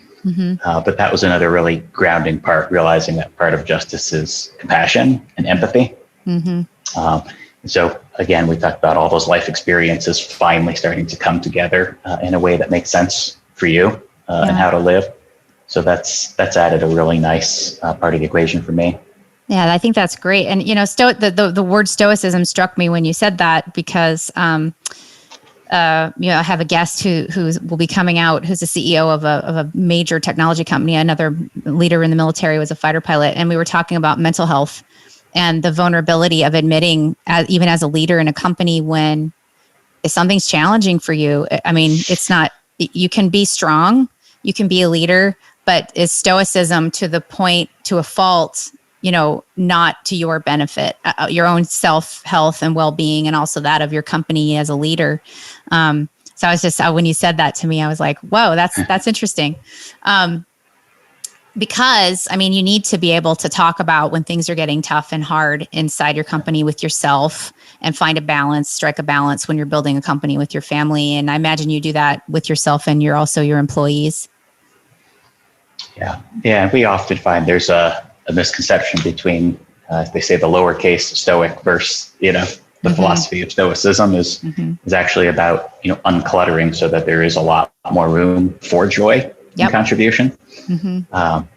But that was another really grounding part, realizing that part of justice is compassion and empathy. So again, we talked about all those life experiences finally starting to come together in a way that makes sense for you and how to live. So that's added a really nice part of the equation for me. Yeah, I think that's great. And, the word stoicism struck me when you said that because, I have a guest who will be coming out, who's the CEO of a major technology company. Another leader in the military, was a fighter pilot. And we were talking about mental health and the vulnerability of admitting, even as a leader in a company, when if something's challenging for you, I mean, it's not, you can be strong, you can be a leader, but is stoicism to the point, to a fault, not to your benefit, your own health and well-being, and also that of your company as a leader. So I was just, when you said that to me, I was like, whoa, that's interesting. Because, I mean, you need to be able to talk about when things are getting tough and hard inside your company with yourself and find a balance, strike a balance when you're building a company with your family. And I imagine you do that with yourself and you're also your employees. Yeah. We often find there's a misconception between, they say the lowercase stoic versus, the philosophy of stoicism is actually about, uncluttering so that there is a lot more room for joy and contribution.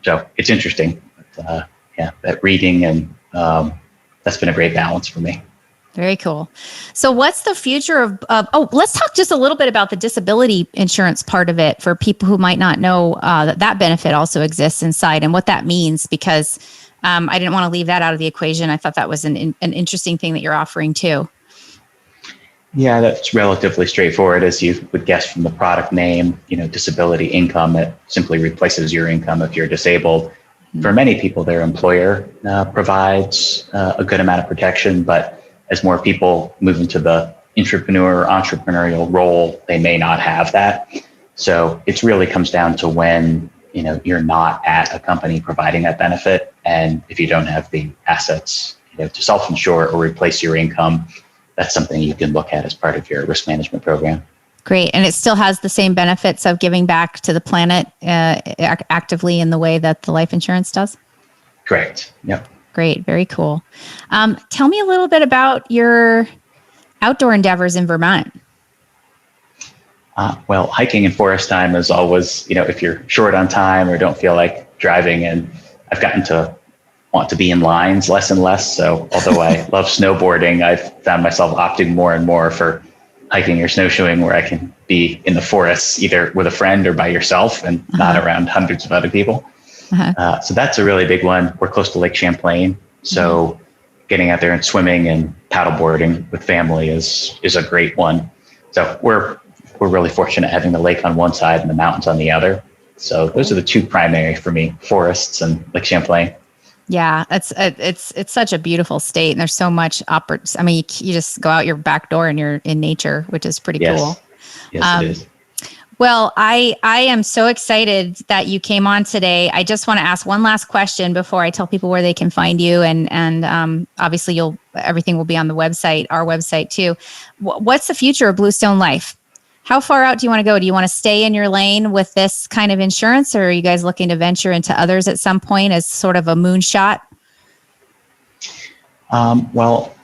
So it's interesting. But, that reading and that's been a great balance for me. Very cool. So what's the future of let's talk just a little bit about the disability insurance part of it for people who might not know that benefit also exists inside and what that means, because I didn't want to leave that out of the equation. I thought that was an interesting thing that you're offering too. Yeah, that's relatively straightforward, as you would guess from the product name. Disability income, it simply replaces your income if you're disabled. For many people, their employer provides a good amount of protection, but as more people move into the entrepreneurial role, they may not have that. So it really comes down to when, you're not at a company providing that benefit. And if you don't have the assets, to self-insure or replace your income, that's something you can look at as part of your risk management program. Great. And it still has the same benefits of giving back to the planet actively in the way that the life insurance does? Correct. Yep. Great. Very cool. Tell me a little bit about your outdoor endeavors in Vermont. Well, hiking in forest time is always, if you're short on time or don't feel like driving, and I've gotten to want to be in lines less and less. So although I love snowboarding, I've found myself opting more and more for hiking or snowshoeing where I can be in the forest, either with a friend or by yourself and not around hundreds of other people. So that's a really big one. We're close to Lake Champlain. So getting out there and swimming and paddleboarding with family is a great one. So we're really fortunate having the lake on one side and the mountains on the other. So those are the two primary for me, forests and Lake Champlain. Yeah, it's such a beautiful state, and there's so much I mean, you just go out your back door and you're in nature, which is pretty cool. Yes, it is. Well, I am so excited that you came on today. I just want to ask one last question before I tell people where they can find you, and obviously everything will be on the website, our website too. What's the future of Bluestone Life? How far out do you want to go? Do you want to stay in your lane with this kind of insurance, or are you guys looking to venture into others at some point as sort of a moonshot? Well,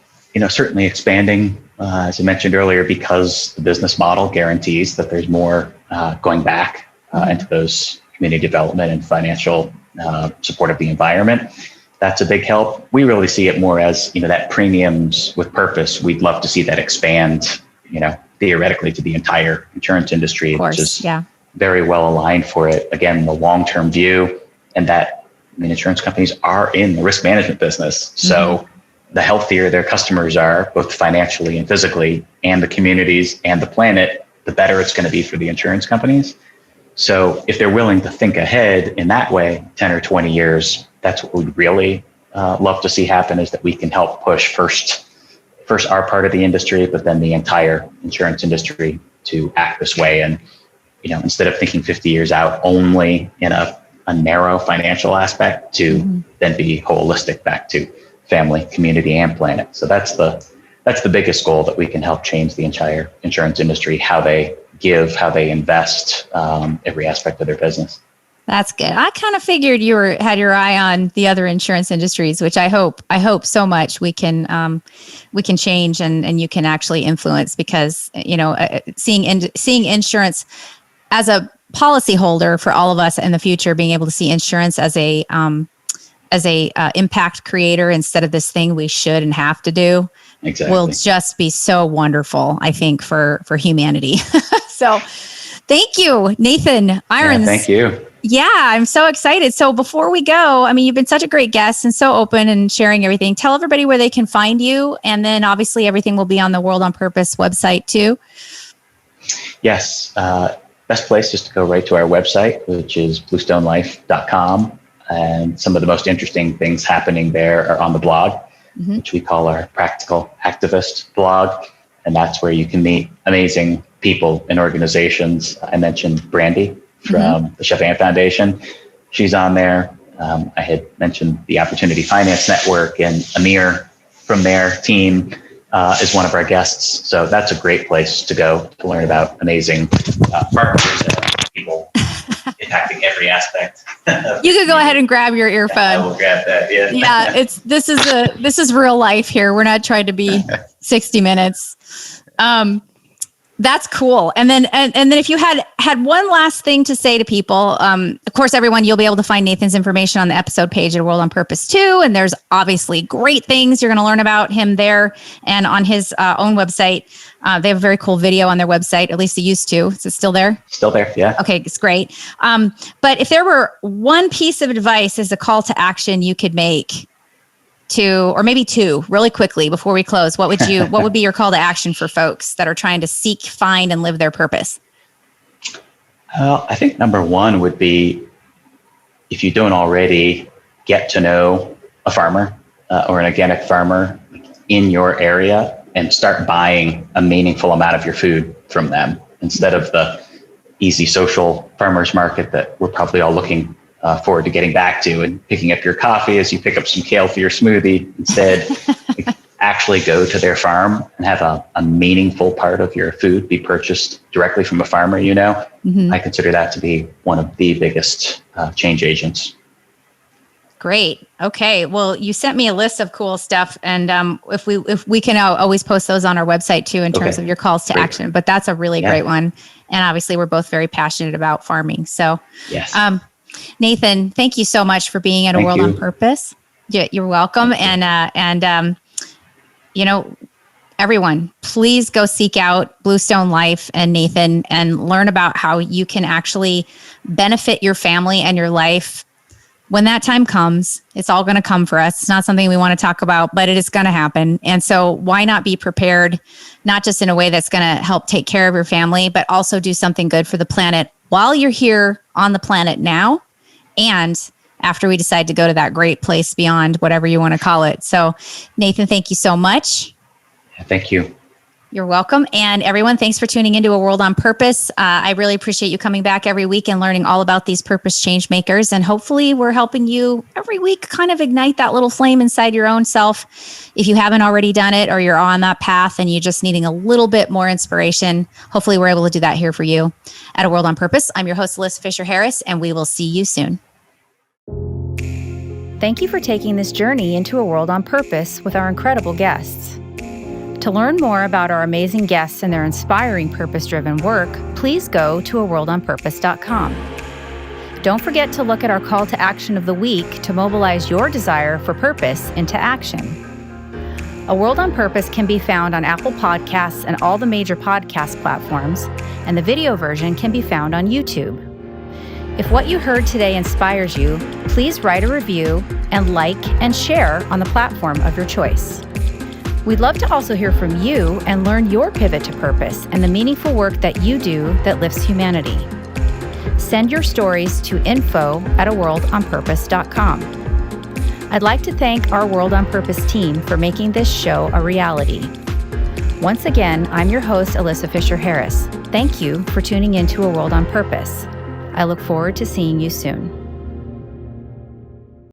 certainly expanding, as I mentioned earlier, because the business model guarantees that there's more going back into those community development and financial support of the environment. That's a big help. We really see it more as, that premiums with purpose. We'd love to see that expand, theoretically to the entire insurance industry, Of course, which is yeah. very well aligned for it. Again, the long-term view, and that, insurance companies are in the risk management business. So the healthier their customers are, both financially and physically, and the communities and the planet, the better it's going to be for the insurance companies. So if they're willing to think ahead in that way, 10 or 20 years, that's what we'd really love to see happen, is that we can help push first our part of the industry, but then the entire insurance industry to act this way. And, instead of thinking 50 years out only in a narrow financial aspect, to then be holistic back to family, community, and planet. So that's the biggest goal, that we can help change the entire insurance industry, how they give, how they invest, every aspect of their business. That's good. I kind of figured you had your eye on the other insurance industries, which I hope so much we can change and you can actually influence, because seeing insurance as a policyholder for all of us in the future, being able to see insurance as a impact creator instead of this thing we should and have to do, exactly, will just be so wonderful, I think, for humanity. So thank you, Nathan Irons. Yeah, thank you. Yeah, I'm so excited. So before we go, you've been such a great guest and so open and sharing everything. Tell everybody where they can find you. And then obviously everything will be on the World on Purpose website too. Yes. Best place is to go right to our website, which is bluestonelife.com. And some of the most interesting things happening there are on the blog, which we call our Practical Activist blog. And that's where you can meet amazing people and organizations. I mentioned Brandy from the Chef Ann Foundation. She's on there. I had mentioned the Opportunity Finance Network, and Amir from their team is one of our guests. So that's a great place to go to learn about amazing partners and people impacting every aspect. You could go ahead and grab your earphone. I will grab that. Yeah. Yeah, this is real life here. We're not trying to be 60 minutes. That's cool. And then if you had one last thing to say to people, of course, everyone, you'll be able to find Nathan's information on the episode page at World on Purpose too. And there's obviously great things you're going to learn about him there and on his own website. They have a very cool video on their website. At least they used to. Is it still there? Still there. Yeah. Okay. It's great. But if there were one piece of advice as a call to action you could make or maybe two really quickly before we close, what would be your call to action for folks that are trying to seek, find, and live their purpose? Well, I think number one would be, if you don't already, get to know a farmer or an organic farmer in your area and start buying a meaningful amount of your food from them, instead of the easy social farmers market that we're probably all looking forward to getting back to, and picking up your coffee as you pick up some kale for your smoothie. Instead, actually go to their farm and have a meaningful part of your food be purchased directly from a farmer. I consider that to be one of the biggest change agents. Great. Okay. Well, you sent me a list of cool stuff, and if we can always post those on our website too, in terms of your calls to action. But that's a really great one, and obviously we're both very passionate about farming. So, yes. Nathan, thank you so much for being at A World on Purpose. You're welcome. And everyone, please go seek out Bluestone Life and Nathan and learn about how you can actually benefit your family and your life when that time comes. It's all going to come for us. It's not something we want to talk about, but it is going to happen. And so why not be prepared, not just in a way that's going to help take care of your family, but also do something good for the planet while you're here on the planet now, and after we decide to go to that great place beyond, whatever you want to call it. So Nathan, thank you so much. Thank you. You're welcome. And everyone, thanks for tuning into A World on Purpose. I really appreciate you coming back every week and learning all about these purpose change makers. And hopefully we're helping you every week kind of ignite that little flame inside your own self. If you haven't already done it or you're on that path and you're just needing a little bit more inspiration, hopefully we're able to do that here for you at A World on Purpose. I'm your host, Alyssa Fisher-Harris, and we will see you soon. Thank you for taking this journey into A World on Purpose with our incredible guests. To learn more about our amazing guests and their inspiring purpose-driven work, please go to aworldonpurpose.com. Don't forget to look at our call to action of the week to mobilize your desire for purpose into action. A World on Purpose can be found on Apple Podcasts and all the major podcast platforms, and the video version can be found on YouTube. If what you heard today inspires you, please write a review and like and share on the platform of your choice. We'd love to also hear from you and learn your pivot to purpose and the meaningful work that you do that lifts humanity. Send your stories to info@aworldonpurpose.com. I'd like to thank our World on Purpose team for making this show a reality. Once again, I'm your host, Alyssa Fisher-Harris. Thank you for tuning in to A World on Purpose. I look forward to seeing you soon.